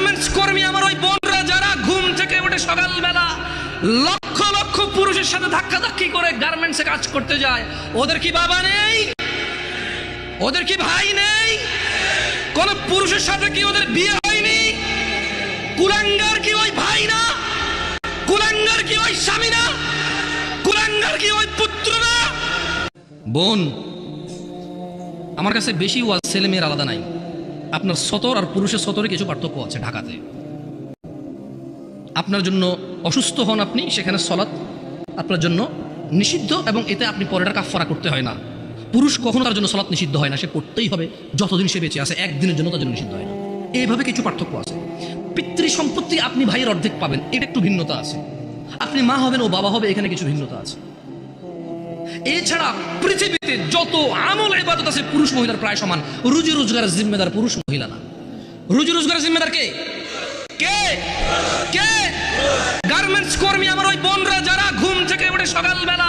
Garments কর্মী আমার ওই বোনরা যারা ঘুম থেকে উঠে সকালবেলা লক্ষ লক্ষ পুরুষের সাথে ধাক্কাধাক্কি করে গার্মেন্টসে কাজ করতে যায়, ওদের কি বাবা নেই? ওদের কি ভাই নেই? কোন পুরুষের সাথে কি ওদের বিয়ে হয়নি? কুলাঙ্গার কি ওই ভাই না? কুলাঙ্গার কি ওই স্বামী না? কুলাঙ্গার কি ওই পুত্র না? বোন, আমার কাছে বেশি ওয়াজ ছেলে মেয়ের আলাদা নাই। আপনার সতর আর পুরুষের সতরে কিছু পার্থক্য আছে। ঢাকাতে আপনার জন্য অসুস্থ হন আপনি, সেখানে সলাৎ আপনার জন্য নিষিদ্ধ এবং এতে আপনি পরেটা কাফারা করতে হয় না। পুরুষ কখনো তার জন্য সলাৎ নিষিদ্ধ হয় না, সে করতেই হবে যতদিন সে বেঁচে আছে, একদিনের জন্য তার জন্য নিষিদ্ধ হয় না। এইভাবে কিছু পার্থক্য আছে। পিতৃ সম্পত্তি আপনি ভাইয়ের অর্ধেক পাবেন, এটা একটু ভিন্নতা আছে। আপনি মা হবেন ও বাবা হবে, এখানে কিছু ভিন্নতা আছে। এছাড়া পৃথিবীতে যত আমল ইবাদত আছে পুরুষ মহিলার প্রায় সমান। রুজি রোজগারের জিম্মেদার পুরুষ মহিলা না। রুজি রোজগারের জিম্মেদার কে? কে কে? গার্মেন্টস কর্মী আমার ওই বোনরা যারা ঘুম থেকে উঠে সকালবেলা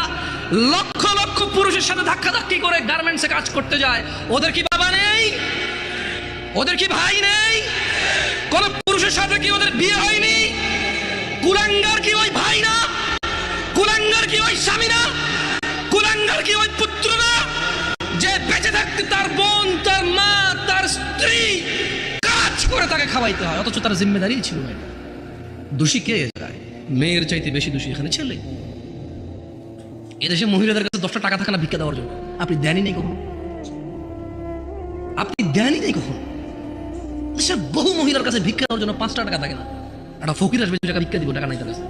লক্ষ লক্ষ পুরুষের সাথে ধাক্কাধাক্কি করে গার্মেন্টসে কাজ করতে যায়, ওদের কি বাবা নেই? ওদের কি ভাই নেই? কোন পুরুষের সাথে কি ওদের বিয়ে হয়নি? কুলাঙ্গার কি ওই ভাই না? কুলাঙ্গার কি ওই স্বামী না? কুলাঙ্গার কি ওই পুত্র না? যে বেঁচে থাকতে তার বোন, তার মা, তার স্ত্রী কাজ করে তাকে খাওয়াইতে হয়, অথচ তার জিম্মেদারি ছিল না। দোষী কে যায়? মেয়ের চাইতে বেশি দোষী এখানে ছেলে। এদেশে মহিলাদের কাছে 10টা টাকা থাকে না ভিক্ষা দেওয়ার জন্য। আপনি দেনই নেই কখন? আপনি দেনই নেই কখন? দেশের বহু মহিলার কাছে ভিক্ষা দেওয়ার জন্য 5টা টাকা থাকে না। একটা ফকির আসবে, টাকা ভিক্ষা দিব, টাকা নাই তার কাছে।